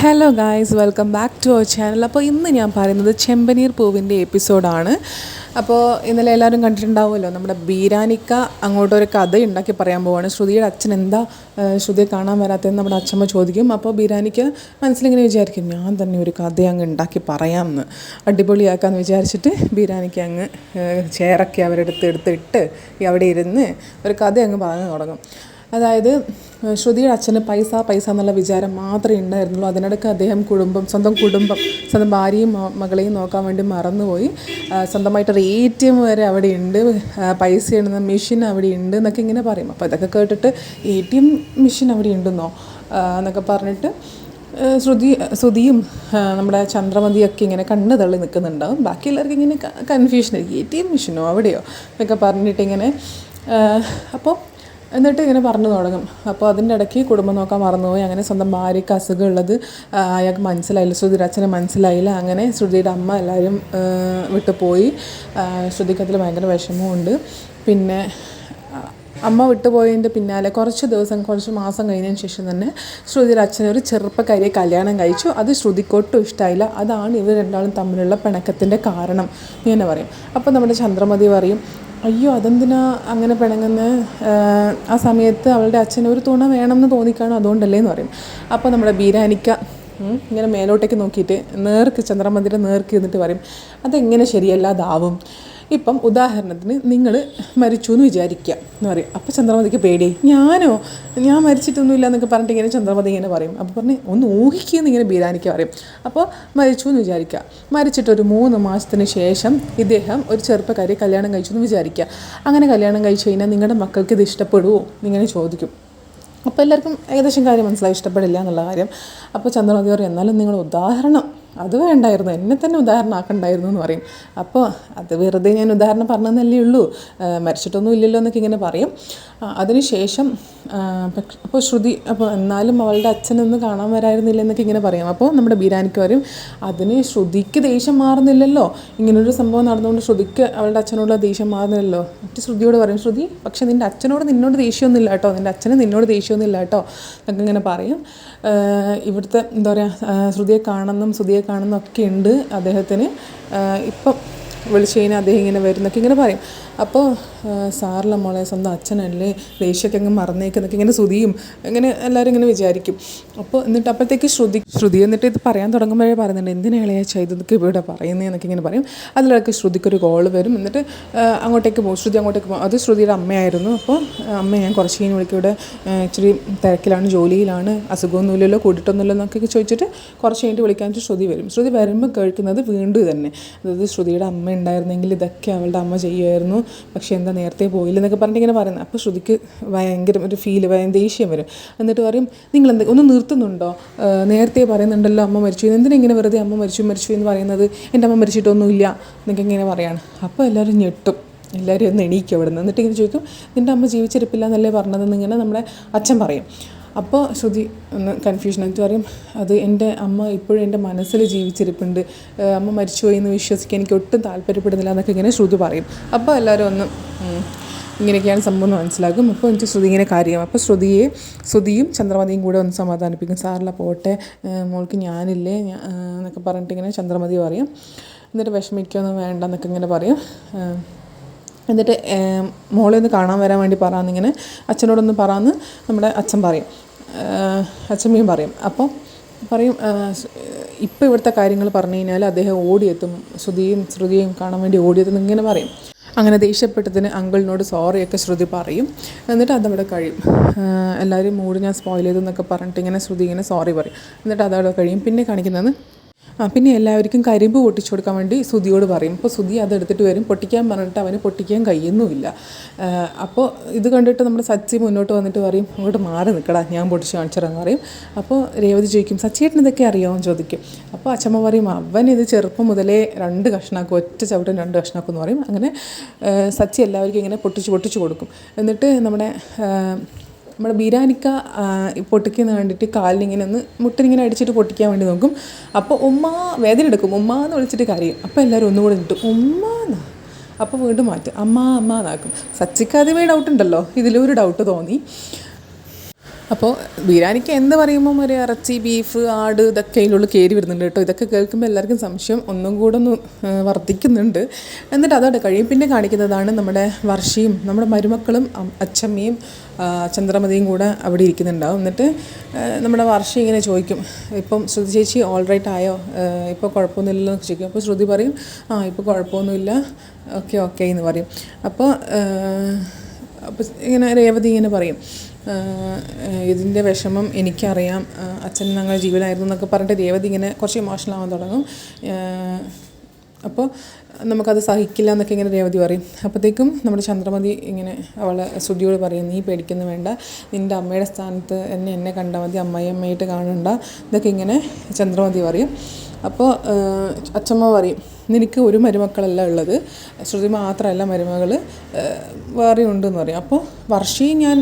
Hello guys, welcome back to our channel. അപ്പോൾ ഇന്ന് ഞാൻ പറയുന്നത് ചെമ്പനീർ പൂവിൻ്റെ എപ്പിസോഡാണ്. അപ്പോൾ ഇന്നലെ എല്ലാവരും കണ്ടിട്ടുണ്ടാവുമല്ലോ, നമ്മുടെ ബീരാനിക്ക അങ്ങോട്ടൊരു കഥ ഉണ്ടാക്കി പറയാൻ പോവാണ്. ശ്രുതിയുടെ അച്ഛൻ എന്താ ശ്രുതിയെ കാണാൻ വരാത്തതെന്ന് നമ്മുടെ അച്ഛമ്മ ചോദിക്കും. അപ്പോൾ ബീരാനിക്ക മനസ്സിലിങ്ങനെ വിചാരിക്കും, ഞാൻ തന്നെ ഒരു കഥ അങ്ങ് ഉണ്ടാക്കി പറയാമെന്ന്, അടിപൊളിയാക്കാമെന്ന് വിചാരിച്ചിട്ട് ബീരാനിക്ക അങ്ങ് ചെയറൊക്കെ അവരുടെ എടുത്തിട്ട് അവിടെ ഇരുന്ന് ഒരു കഥ അങ്ങ് പറഞ്ഞു തുടങ്ങും. അതായത് ശ്രുതിയുടെ അച്ഛന് പൈസ എന്നുള്ള വിചാരം മാത്രമേ ഉണ്ടായിരുന്നുള്ളൂ. അതിനിടയ്ക്ക് അദ്ദേഹം സ്വന്തം ഭാര്യയും മകളെയും നോക്കാൻ വേണ്ടി മറന്നുപോയി. സ്വന്തമായിട്ടൊരു ATM വരെ അവിടെ ഉണ്ട്, പൈസ ഇടുന്ന മെഷീൻ അവിടെ ഉണ്ട് എന്നൊക്കെ ഇങ്ങനെ പറയും. അപ്പോൾ ഇതൊക്കെ കേട്ടിട്ട് ATM മെഷീൻ അവിടെ ഉണ്ടെന്നോ എന്നൊക്കെ പറഞ്ഞിട്ട് ശ്രുതിയും നമ്മുടെ ചന്ദ്രമതിയൊക്കെ ഇങ്ങനെ കണ്ണ് തള്ളി നിൽക്കുന്നുണ്ടാവും. ബാക്കി എല്ലാവർക്കും ഇങ്ങനെ കൺഫ്യൂഷനായിരിക്കും, ATM മെഷീനോ അവിടെയോ എന്നൊക്കെ പറഞ്ഞിട്ടിങ്ങനെ. അപ്പോൾ എന്നിട്ട് ഇങ്ങനെ പറഞ്ഞു തുടങ്ങും. അപ്പോൾ അതിൻ്റെ ഇടയ്ക്ക് കുടുംബം നോക്കാൻ മറന്നുപോയി. അങ്ങനെ സ്വന്തം ഭാര്യയ്ക്ക് അസുഖമുള്ളത് അയാൾക്ക് മനസ്സിലായില്ല, ശ്രുതിയുടെ അച്ഛന് മനസ്സിലായില്ല. അങ്ങനെ ശ്രുതിയുടെ അമ്മ എല്ലാവരും വിട്ടു പോയി. ശ്രുതിക്ക് അതിൽ ഭയങ്കര വിഷമമുണ്ട്. പിന്നെ അമ്മ വിട്ടുപോയതിൻ്റെ പിന്നാലെ കുറച്ച് മാസം കഴിഞ്ഞതിന് ശേഷം തന്നെ ശ്രുതിയുടെ അച്ഛനൊരു ചെറുപ്പക്കാരിയെ കല്യാണം കഴിച്ചു. അത് ശ്രുതിക്കൊട്ടും ഇഷ്ടമായില്ല. അതാണ് ഇവർ രണ്ടാളും തമ്മിലുള്ള പിണക്കത്തിൻ്റെ കാരണം ഇങ്ങനെ പറയും. അപ്പോൾ നമ്മുടെ ചന്ദ്രമതി പറയും, അയ്യോ അതെന്തിനാ അങ്ങനെ പിണങ്ങുന്നത്, ആ സമയത്ത് അവളുടെ അച്ഛന് ഒരു തുണ വേണമെന്ന് തോന്നിക്കാണോ, അതുകൊണ്ടല്ലേ എന്ന് പറയും. അപ്പോൾ നമ്മുടെ ബീരാനിക്ക ഇങ്ങനെ മേലോട്ടേക്ക് നോക്കിയിട്ട് ചന്ദ്രമതിയുടെ നേർക്ക് എന്നിട്ട് പറയും, അതെങ്ങനെ ശരിയല്ലാതാവും. ഇപ്പം ഉദാഹരണത്തിന് നിങ്ങൾ മരിച്ചു എന്ന് വിചാരിക്കുക എന്ന് പറയും. അപ്പോൾ ചന്ദ്രമതിക്ക് പേടിയായി, ഞാൻ മരിച്ചിട്ടൊന്നുമില്ല എന്നൊക്കെ പറഞ്ഞിട്ട് ഇങ്ങനെ ചന്ദ്രമതി ഇങ്ങനെ പറയും. അപ്പോൾ പറഞ്ഞ് ഒന്ന് ഊഹിക്കുകയെന്ന് ഇങ്ങനെ ബീരാനിക്ക പറയും. അപ്പോൾ മരിച്ചു എന്ന് വിചാരിക്കുക, മരിച്ചിട്ടൊരു 3 മാസത്തിന് ശേഷം ഇദ്ദേഹം ഒരു ചെറുപ്പക്കാരിയെ കല്യാണം കഴിച്ചു എന്ന് വിചാരിക്കുക. അങ്ങനെ കല്യാണം കഴിച്ചു കഴിഞ്ഞാൽ നിങ്ങളുടെ മക്കൾക്ക് ഇത് ഇഷ്ടപ്പെടുമോ എന്നിങ്ങനെ ചോദിക്കും. അപ്പോൾ എല്ലാവർക്കും ഏകദേശം കാര്യം മനസ്സിലായി, ഇഷ്ടപ്പെടില്ല എന്നുള്ള കാര്യം. അപ്പോൾ ചന്ദ്രമതി പറയും, എന്നാലും നിങ്ങൾ ഉദാഹരണം അത് വേണ്ടായിരുന്നു, എന്നെ തന്നെ ഉദാഹരണം ആക്കണ്ടായിരുന്നു എന്ന് പറയും. അപ്പോൾ അത് വെറുതെ ഞാൻ ഉദാഹരണം പറഞ്ഞതല്ലേ ഉള്ളൂ, മരിച്ചിട്ടൊന്നും ഇല്ലല്ലോ എന്നൊക്കെ ഇങ്ങനെ പറയും. അതിനുശേഷം അപ്പോൾ ശ്രുതി എന്നാലും അവളുടെ അച്ഛനൊന്ന് കാണാൻ വരായിരുന്നില്ല എന്നൊക്കെ ഇങ്ങനെ പറയും. അപ്പോൾ നമ്മുടെ ബീരാനിക്ക് വരും, അതിന് ശ്രുതിക്ക് ദേഷ്യം മാറുന്നില്ലല്ലോ, ഇങ്ങനൊരു സംഭവം നടന്നുകൊണ്ട് ശ്രുതിക്ക് അവളുടെ അച്ഛനോടുള്ള ദേഷ്യം മാറുന്നില്ലല്ലോ. എന്നിട്ട് ശ്രുതിയോട് പറയും, ശ്രുതി പക്ഷേ നിൻ്റെ അച്ഛനോട് നിന്നോട് ദേഷ്യമൊന്നുമില്ല കേട്ടോ, നിൻ്റെ അച്ഛന് നിന്നോട് ദേഷ്യമൊന്നുമില്ല കേട്ടോ എന്നൊക്കെ ഇങ്ങനെ പറയും. ഇവിടുത്തെ എന്താ പറയുക, ശ്രുതിയെ കാണുന്നതും ഒക്കെ ഉണ്ട് അദ്ദേഹത്തിന്. ഇപ്പം വിളിച്ചു കഴിഞ്ഞാൽ അദ്ദേഹം ഇങ്ങനെ വരുന്നൊക്കെ ഇങ്ങനെ പറയും. അപ്പോൾ സാറില്ല മോളെ, സ്വന്തം അച്ഛനല്ലേ, ദേഷ്യമൊക്കെ അങ്ങ് മറന്നേക്കെന്നൊക്കെ ഇങ്ങനെ ശ്രുതിയും ഇങ്ങനെ എല്ലാവരും ഇങ്ങനെ വിചാരിക്കും. അപ്പോൾ എന്നിട്ട് അപ്പോഴത്തേക്ക് ശ്രുതി എന്നിട്ട് ഇത് പറയാൻ തുടങ്ങുമ്പോഴേ പറയുന്നുണ്ട്, എന്തിനാളെയാ ചെയ്തതൊക്കെ ഇവിടെ പറയുന്നതെന്നൊക്കെ ഇങ്ങനെ പറയും. അതിലൊക്കെ ശ്രുതിക്കൊരു കോൾ വരും. എന്നിട്ട് അങ്ങോട്ടേക്ക് പോകും, ശ്രുതി അങ്ങോട്ടേക്ക് പോകും. അത് ശ്രുതിയുടെ അമ്മയായിരുന്നു. അപ്പോൾ അമ്മ ഞാൻ കുറച്ച് കഴിഞ്ഞ് വിളിക്കും, ഇവിടെ ഇച്ചിരി തിരക്കിലാണ്, ജോലിയിലാണ്, അസുഖമൊന്നുമില്ലല്ലോ, കൂടിയിട്ടൊന്നുമില്ലോ എന്നൊക്കെ ചോദിച്ചിട്ട് കുറച്ച് കഴിഞ്ഞിട്ട് വിളിക്കാനായിട്ട് ശ്രുതി വരും. ശ്രുതി വരുമ്പോൾ കേൾക്കുന്നത് വീണ്ടും തന്നെ, അതായത് ശ്രുതിയുടെ അമ്മ ഉണ്ടായിരുന്നെങ്കിൽ ഇതൊക്കെ അവളുടെ അമ്മ ചെയ്യുമായിരുന്നു, പക്ഷേ എന്താ നേരത്തെ പോയില്ലെന്നൊക്കെ പറഞ്ഞിട്ട് ഇങ്ങനെ പറയുന്നത്. അപ്പോൾ ശ്രുതിക്ക് ഭയങ്കര ഒരു ദേഷ്യം വരും. എന്നിട്ട് പറയും, നിങ്ങൾ ഒന്ന് നിർത്തുന്നുണ്ടോ, നേരത്തെ പറയുന്നുണ്ടല്ലോ അമ്മ മരിച്ചു, എന്തിനാ ഇങ്ങനെ വെറുതെ അമ്മ മരിച്ചു എന്ന് പറയുന്നത്, എൻ്റെ അമ്മ മരിച്ചിട്ടൊന്നുമില്ല എന്നൊക്കെ ഇങ്ങനെ പറയാണ്. അപ്പോൾ എല്ലാവരും ഞെട്ടും, എല്ലാവരും ഒന്ന് എണീക്കും അവിടെ നിന്ന്. എന്നിട്ട് ഇങ്ങനെ ചോദിക്കും, നിൻ്റെ അമ്മ ജീവിച്ചിരിപ്പില്ല എന്നല്ലേ പറഞ്ഞതെന്ന് ഇങ്ങനെ നമ്മുടെ അച്ഛൻ പറയും. അപ്പോൾ ശ്രുതി ഒന്ന് കൺഫ്യൂഷൻ ആയിട്ട് പറയും, അത് എൻ്റെ അമ്മ ഇപ്പോഴും എൻ്റെ മനസ്സിൽ ജീവിച്ചിരിപ്പുണ്ട്, അമ്മ മരിച്ചുപോയി എന്ന് വിശ്വസിക്കാൻ എനിക്ക് ഒട്ടും താല്പര്യപ്പെടുന്നില്ല എന്നൊക്കെ ഇങ്ങനെ ശ്രുതി പറയും. അപ്പോൾ എല്ലാവരും ഒന്ന് ഇങ്ങനെയൊക്കെയാണ് സംഭവം മനസ്സിലാക്കും. അപ്പോൾ എനിക്ക് ശ്രുതി ഇങ്ങനെ കാര്യമാകും. അപ്പോൾ ശ്രുതിയും ചന്ദ്രമതിയും കൂടെ ഒന്ന് സമാധാനിപ്പിക്കും, സാറില്ല പോട്ടെ, മോൾക്ക് ഞാനില്ലേ എന്നൊക്കെ പറഞ്ഞിട്ട് ഇങ്ങനെ ചന്ദ്രമതി പറയും. എന്നിട്ട് വിഷമിക്കൊന്നും വേണ്ട എന്നൊക്കെ ഇങ്ങനെ പറയും. എന്നിട്ട് മോളെ ഒന്ന് കാണാൻ വരാൻ വേണ്ടി പറയാമെന്നിങ്ങനെ അച്ഛനോടൊന്ന് പറയാമെന്ന് നമ്മുടെ അച്ഛമ്മയും പറയും. അപ്പോൾ പറയും, ഇപ്പോൾ ഇവിടുത്തെ കാര്യങ്ങൾ പറഞ്ഞു കഴിഞ്ഞാൽ അദ്ദേഹം ഓടിയെത്തും, ശ്രുതിയും കാണാൻ വേണ്ടി ഓടിയെത്തും ഇങ്ങനെ പറയും. അങ്ങനെ ദേഷ്യപ്പെട്ടതിന് അങ്കിളിനോട് സോറിയൊക്കെ ശ്രുതി പറയും. എന്നിട്ട് അതവിടെ കഴിയും. എല്ലാവരും മൂഡ് ഞാൻ സ്പോയിൽ ചെയ്തെന്നൊക്കെ പറഞ്ഞിട്ട് ഇങ്ങനെ ശ്രുതി ഇങ്ങനെ സോറി പറയും. എന്നിട്ട് അതവിടെ കഴിയും. പിന്നെ കാണിക്കുന്നത് പിന്നെ എല്ലാവർക്കും കരിമ്പ് പൊട്ടിച്ചു കൊടുക്കാൻ വേണ്ടി ശ്രുതിയോട് പറയും. അപ്പോൾ ശ്രുതി അതെടുത്തിട്ട് വരും, പൊട്ടിക്കാൻ പറഞ്ഞിട്ട് അവന് പൊട്ടിക്കാൻ കഴിയുന്നുമില്ല. അപ്പോൾ ഇത് കണ്ടിട്ട് നമ്മുടെ സച്ചി മുന്നോട്ട് വന്നിട്ട് പറയും, അങ്ങോട്ട് മാറി നിൽക്കടാ, ഞാൻ പൊട്ടിച്ച് കാണിച്ചിടാന്ന് പറയും. അപ്പോൾ രേവതി ചോദിക്കും, സച്ചിയേട്ടന് ഇതൊക്കെ അറിയാമെന്ന് ചോദിക്കും. അപ്പോൾ അച്ഛമ്മ പറയും, അവൻ ഇത് ചെറുപ്പം മുതലേ 2 കഷ്ണാക്കും, ഒറ്റ ചവിട്ടം 2 കഷ്ണാക്കും എന്ന് പറയും. അങ്ങനെ സച്ചി എല്ലാവർക്കും ഇങ്ങനെ പൊട്ടിച്ച് കൊടുക്കും. എന്നിട്ട് നമ്മുടെ ബീരാനിക്ക പൊട്ടിക്കുന്ന കണ്ടിട്ട് കാലിനിങ്ങനെ മുട്ടിനിങ്ങനെ അടിച്ചിട്ട് പൊട്ടിക്കാൻ വേണ്ടി നോക്കും. അപ്പോൾ വേദന എടുക്കും, ഉമ്മ എന്ന് വിളിച്ചിട്ട് കരയും. അപ്പോൾ എല്ലാവരും ഒന്നുകൂടെ നിട്ടു, ഉമ്മ എന്നാ. അപ്പോൾ വീണ്ടും മാറ്റും, അമ്മ എന്നാക്കും. സച്ചിക്ക് ആദ്യമേ ഡൗട്ട് ഉണ്ടല്ലോ, ഇതിലൊരു ഡൗട്ട് തോന്നി. അപ്പോൾ ബിരിയാണിക്ക് എന്ത് പറയുമ്പം ഒരു ഇറച്ചി, ബീഫ്, ആട് ഇതൊക്കെ അതിനുള്ളിൽ കയറി വരുന്നുണ്ട് കേട്ടോ. ഇതൊക്കെ കേൾക്കുമ്പോൾ എല്ലാവർക്കും സംശയം ഒന്നും കൂടെ ഒന്ന് വർദ്ധിക്കുന്നുണ്ട്. എന്നിട്ട് അതോടെ കഴിയും. പിന്നെ കാണിക്കുന്നതാണ് നമ്മുടെ വർഷയും നമ്മുടെ മരുമക്കളും അച്ചമ്മയും ചന്ദ്രമതിയും കൂടെ അവിടെ ഇരിക്കുന്നുണ്ടാവും. എന്നിട്ട് നമ്മുടെ വർഷ ഇങ്ങനെ ചോദിക്കും, ഇപ്പം ശ്രുതി ചേച്ചി ഓൾ റൈറ്റ് ആയോ, ഇപ്പോൾ കുഴപ്പമൊന്നുമില്ലല്ലോ എന്ന് ചോദിക്കും. അപ്പോൾ ശ്രുതി പറയും, ഇപ്പോൾ കുഴപ്പമൊന്നുമില്ല, ഓക്കെ എന്ന് പറയും. അപ്പോൾ ഇങ്ങനെ രേവതി ഇങ്ങനെ പറയും, ഇതിൻ്റെ വിഷമം എനിക്കറിയാം, അച്ഛൻ ഞങ്ങളുടെ ജീവനായിരുന്നു എന്നൊക്കെ പറഞ്ഞിട്ട് രേവതി ഇങ്ങനെ കുറച്ച് ഇമോഷണൽ ആവാൻ തുടങ്ങും. അപ്പോൾ നമുക്കത് സഹിക്കില്ല എന്നൊക്കെ ഇങ്ങനെ രേവതി പറയും. അപ്പോഴത്തേക്കും നമ്മുടെ ചന്ദ്രമതി ഇങ്ങനെ അവളെ ശ്രുതിയോട് പറയും, നീ പേടിക്കുന്നു വേണ്ട, നിൻ്റെ അമ്മയുടെ സ്ഥാനത്ത് എന്നെ കണ്ടാൽ മതി, അമ്മയായിട്ട് കാണണ്ട ഇതൊക്കെ ഇങ്ങനെ ചന്ദ്രമതി പറയും. അപ്പോൾ അച്ചമ്മ പറയും, നിനക്ക് ഒരു മരുമക്കളല്ല ഉള്ളത്, ശ്രുതി മാത്രമല്ല മരുമകൾ വേറെ ഉണ്ടെന്ന് പറയും. അപ്പോൾ വർഷയും ഞാൻ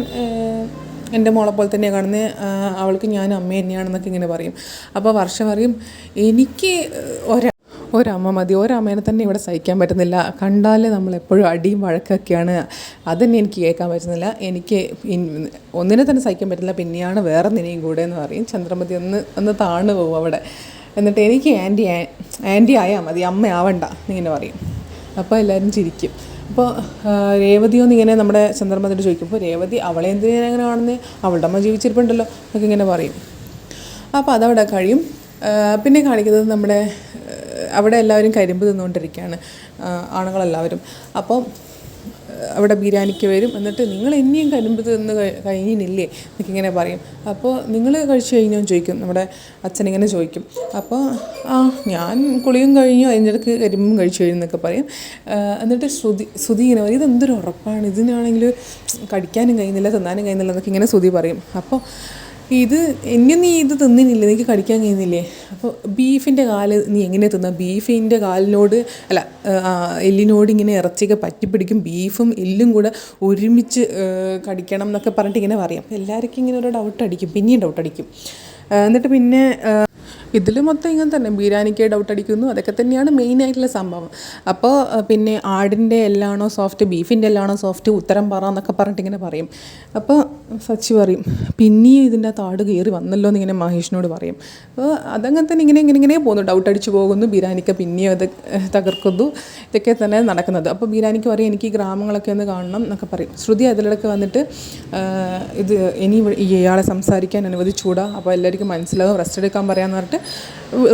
എൻ്റെ മോളെ പോലെ തന്നെയാണ് കാണുന്നത്, അവൾക്ക് ഞാൻ അമ്മ തന്നെയാണെന്നൊക്കെ ഇങ്ങനെ പറയും. അപ്പോൾ വർഷ പറയും, എനിക്ക് ഒരമ്മ മതി, ഒരമ്മേനെ തന്നെ ഇവിടെ സഹിക്കാൻ പറ്റുന്നില്ല, കണ്ടാൽ നമ്മളെപ്പോഴും അടിയും വഴക്കൊക്കെയാണ്, അതന്നെ എനിക്ക് കേൾക്കാൻ പറ്റുന്നില്ല, എനിക്ക് ഒന്നിനെ തന്നെ സഹിക്കാൻ പറ്റില്ല, പിന്നെയാണ് വേറെ നിന്നെയും കൂടെ എന്ന് പറയും. ചന്ദ്രമതി ഒന്ന് താണു പോകും അവിടെ. എന്നിട്ട് എനിക്ക് ആൻറ്റി ആയാൽ മതി, അമ്മ ആവണ്ട എന്നിങ്ങനെ പറയും. അപ്പോൾ എല്ലാവരും ചിരിക്കും. അപ്പോൾ രേവതിയൊന്നും ഇങ്ങനെ നമ്മുടെ ചന്ദ്രമതിയോട് ചോദിക്കും. അപ്പോൾ രേവതി അവളെ എന്തിനാണ് അങ്ങനെ കാണുന്നത്, അവളുടെ അമ്മ ജീവിച്ചിരിപ്പുണ്ടല്ലോ എന്നൊക്കെ ഇങ്ങനെ പറയും. അപ്പോൾ അതവിടെ കഴിയും. പിന്നെ കാണിക്കുന്നത് നമ്മുടെ അവിടെ എല്ലാവരും കരിമ്പ് തിന്നുകൊണ്ടിരിക്കുകയാണ്, ആണുങ്ങളെല്ലാവരും. അപ്പോൾ അവിടെ ബിരിയാണിക്ക് വരും. എന്നിട്ട് നിങ്ങൾ ഇനിയും കരിമ്പ് തിന്ന് കഴിഞ്ഞില്ലേ എന്നൊക്കെ ഇങ്ങനെ പറയും. അപ്പോൾ നിങ്ങൾ കഴിച്ചു കഴിഞ്ഞോ ചോദിക്കും, നമ്മുടെ അച്ഛനിങ്ങനെ ചോദിക്കും. അപ്പോൾ ഞാൻ കുളിയും കഴിഞ്ഞു, അതിൻ്റെ ഇടയ്ക്ക് കരിമ്പും കഴിച്ചു കഴിഞ്ഞെന്നൊക്കെ പറയും. എന്നിട്ട് ശ്രുതി ഇങ്ങനെ പറയും, ഇതെന്തൊരു ഉറപ്പാണ്, ഇതിനാണെങ്കിൽ കടിക്കാനും കഴിയുന്നില്ല, തിന്നാനും കഴിയുന്നില്ല എന്നൊക്കെ ഇങ്ങനെ ശ്രുതി പറയും. അപ്പോൾ നീ ഇത് തിന്നിനില്ലേ, എനിക്ക് കടിക്കാൻ കഴിയുന്നില്ലേ, അപ്പോൾ ബീഫിൻ്റെ കാല് നീ എങ്ങനെ തിന്നാം, ബീഫിൻ്റെ കാലിനോട് അല്ല എല്ലിനോട് ഇങ്ങനെ ഇറച്ചിയൊക്കെ പറ്റിപ്പിടിക്കും, ബീഫും എല്ലും കൂടെ ഒരുമിച്ച് കടിക്കണം എന്നൊക്കെ പറഞ്ഞിട്ട് ഇങ്ങനെ പറയാം. എല്ലാവർക്കും ഇങ്ങനെ ഒരു ഡൗട്ട് അടിക്കും, പിന്നെയും ഡൗട്ട് അടിക്കും. എന്നിട്ട് പിന്നെ ഇതിൽ മൊത്തം ഇങ്ങനെ തന്നെ ബിരിയാണിക്ക് ഡൗട്ട് അടിക്കുന്നു, അതൊക്കെ തന്നെയാണ് മെയിനായിട്ടുള്ള സംഭവം. അപ്പോൾ പിന്നെ ആടിൻ്റെ എല്ലാണോ സോഫ്റ്റ്, ബീഫിൻ്റെ എല്ലാണോ സോഫ്റ്റ്, ഉത്തരം പറ എന്നൊക്കെ പറഞ്ഞിട്ട് ഇങ്ങനെ പറയും. അപ്പോൾ സച്ചി പറയും, പിന്നെയും ഇതിൻ്റെ ആട് കയറി വന്നല്ലോ എന്നിങ്ങനെ മഹേഷിനോട് പറയും. അപ്പോൾ അതങ്ങനെ തന്നെ ഇങ്ങനെ പോകുന്നു, ഡൗട്ട് അടിച്ചു പോകുന്നു, ബിരിയാണിക്ക് പിന്നെയും അത് തകർക്കുന്നു, ഇതൊക്കെ തന്നെ നടക്കുന്നത്. അപ്പോൾ ബിരിയാണിക്ക് പറയും, എനിക്ക് ഈ ഗ്രാമങ്ങളൊക്കെ ഒന്ന് കാണണം എന്നൊക്കെ പറയും. ശ്രുതി അതിലിടയ്ക്ക് വന്നിട്ട് ഇത് ഇനി ഇയാളെ സംസാരിക്കാൻ അനുവദിച്ചൂടാ, അപ്പോൾ എല്ലാവർക്കും മനസ്സിലാവും, റെസ്റ്റ് എടുക്കാൻ പറയാമെന്ന് പറഞ്ഞിട്ട്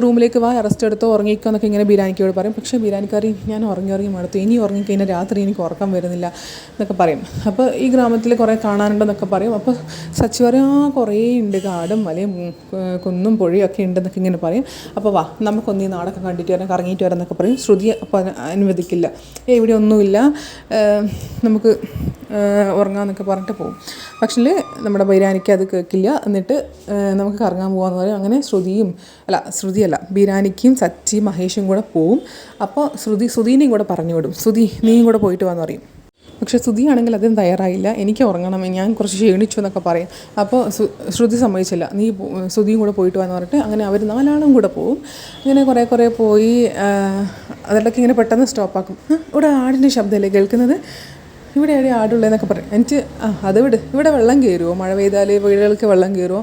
റൂമിലേക്ക് വാ, റെസ്റ്റ് എടുത്തോ, ഉറങ്ങിക്കോ എന്നൊക്കെ ഇങ്ങനെ ബിരിയാണിക്കോട് പറയും. പക്ഷേ ബിരിയാണിക്കാരി ഞാൻ ഉറങ്ങി മടുത്തു, ഇനി ഉറങ്ങിക്കഴിഞ്ഞാൽ രാത്രി എനിക്ക് ഉറക്കം വരുന്നില്ല എന്നൊക്കെ പറയും. അപ്പോൾ ഈ ഗ്രാമത്തിൽ കുറേ കാണാനുണ്ടെന്നൊക്കെ പറയും. അപ്പോൾ സച്ചി പറയും, കുറേ ഉണ്ട്, കാടും മലയും കുന്നും പുഴയും ഒക്കെ ഉണ്ടെന്നൊക്കെ ഇങ്ങനെ പറയും. അപ്പോൾ വാ നമുക്കൊന്ന് ഈ നാടൊക്കെ കണ്ടിട്ട് വരാം, കറങ്ങിയിട്ട് വരാം എന്നൊക്കെ പറയും. ശ്രുതി അപ്പോൾ അനുവദിക്കില്ല, ഇവിടെ ഒന്നുമില്ല, നമുക്ക് ഉറങ്ങാമെന്നൊക്കെ പറഞ്ഞിട്ട് പോകും. പക്ഷേ നമ്മുടെ ബിരിയാണിക്ക് അത് കേൾക്കില്ല. എന്നിട്ട് നമുക്ക് കറങ്ങാൻ പോകാമെന്ന് പറയും. അങ്ങനെ ശ്രുതിയല്ല ബിരിയാണിക്കും സച്ചി മഹേഷും കൂടെ പോവും. അപ്പോൾ ശ്രുതിനെയും കൂടെ പറഞ്ഞു വിടും, ശ്രുതി നീയും കൂടെ പോയിട്ട് വാന്ന് പറയും. പക്ഷേ ശ്രുതിയാണെങ്കിൽ അതിന് തയ്യാറായില്ല, എനിക്ക് ഉറങ്ങണം, ഞാൻ കുറച്ച് ക്ഷീണിച്ചു എന്നൊക്കെ പറയും. അപ്പോൾ ശ്രുതി സമ്മതിച്ചില്ല, നീ ശ്രുതിയും കൂടെ പോയിട്ട് വാന്ന് പറഞ്ഞിട്ട് അങ്ങനെ അവർ 4 ആളും കൂടെ പോവും. അങ്ങനെ കുറേ പോയി അതിലൊക്കെ ഇങ്ങനെ പെട്ടെന്ന് സ്റ്റോപ്പാക്കും. ഇവിടെ ആടിൻ്റെ ശബ്ദമല്ലേ കേൾക്കുന്നത്, ഇവിടെ എവിടെ ആടുള്ളതെന്നൊക്കെ പറയും. എനിക്ക് അത് ഇവിടെ വെള്ളം കയറുമോ, മഴ പെയ്താൽ വീടുകൾക്ക് വെള്ളം കയറുമോ,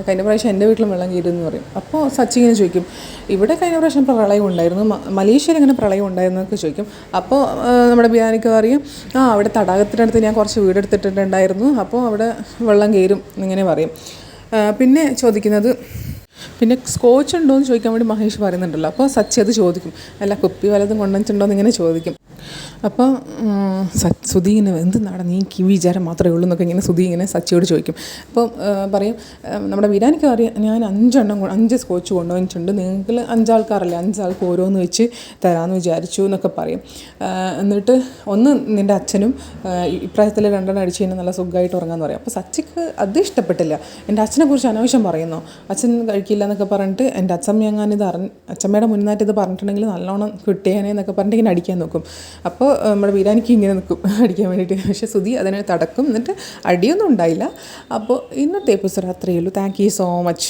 കഴിഞ്ഞ പ്രാവശ്യം എൻ്റെ വീട്ടിലും വെള്ളം കയറുമെന്ന് പറയും. അപ്പോൾ സച്ചി ഇങ്ങനെ ചോദിക്കും, ഇവിടെ കഴിഞ്ഞ പ്രാവശ്യം പ്രളയം ഉണ്ടായിരുന്നു, മലേഷ്യയിൽ എങ്ങനെ പ്രളയം ഉണ്ടായിരുന്നൊക്കെ ചോദിക്കും. അപ്പോൾ നമ്മുടെ ബിരിയാണിക്ക് പറയും, അവിടെ തടാകത്തിനടുത്ത് ഞാൻ കുറച്ച് വീടെടുത്തിട്ടുണ്ടായിരുന്നു, അപ്പോൾ അവിടെ വെള്ളം കയറും എന്നിങ്ങനെ പറയും. പിന്നെ ചോദിക്കുന്നത്, പിന്നെ സ്കോച്ച് ഉണ്ടോ എന്ന് ചോദിക്കാൻ വേണ്ടി മഹേഷ് പറയുന്നുണ്ടല്ലോ. അപ്പോൾ സച്ചി അത് ചോദിക്കും, അല്ല കുപ്പി വല്ലതും കൊണ്ടുവന്നിട്ടുണ്ടോ എന്നിങ്ങനെ ചോദിക്കും. അപ്പോൾ ശ്രുതി ഇങ്ങനെ എന്തെന്നാണ് നീ വിചാരം മാത്രമേ ഉള്ളൂ എന്നൊക്കെ ഇങ്ങനെ ശ്രുതി ഇങ്ങനെ സച്ചിയോട് ചോദിക്കും. അപ്പോൾ പറയും, നമ്മുടെ ബിരിയാണിക്ക് അറിയാം, ഞാൻ 5 സ്കോച്ച് കൊണ്ടുവന്നിട്ടുണ്ട്, നിങ്ങൾ 5 ആൾക്കാരല്ലേ, 5 ആൾക്ക് ഓരോന്ന് വെച്ച് തരാമെന്ന് വിചാരിച്ചു എന്നൊക്കെ പറയും. എന്നിട്ട് ഒന്ന് നിൻ്റെ അച്ഛനും ഇപ്രായത്തിൽ 2 അടിച്ച് കഴിഞ്ഞാൽ നല്ല സുഖമായിട്ട് ഉറങ്ങാമെന്ന് പറയും. അപ്പോൾ സച്ചിക്ക് അത് ഇഷ്ടപ്പെട്ടില്ല. എൻ്റെ അച്ഛനെ കുറിച്ച് അനാവശ്യം പറയുന്നു, അച്ഛൻ കഴിക്കില്ല എന്നൊക്കെ പറഞ്ഞിട്ട് എൻ്റെ അച്ഛമ്മയുടെ മുന്നായിട്ട് ഇത് പറഞ്ഞിട്ടുണ്ടെങ്കിൽ നല്ലോണം കിട്ടിയേനെ എന്നൊക്കെ പറഞ്ഞിട്ട് ഇങ്ങനെ അടിക്കാൻ നോക്കും. അപ്പോൾ നമ്മുടെ ബിരിയാണിക്ക് ഇങ്ങനെ നിൽക്കും അടിക്കാൻ വേണ്ടിയിട്ട്. പക്ഷേ ശ്രുതി അതിനെ തടക്കും. എന്നിട്ട് അടിയൊന്നും ഉണ്ടായില്ല. അപ്പോൾ ഇന്നത്തെ എപ്പിസോഡ് അത്രയേ ഉള്ളൂ. Thank you so much.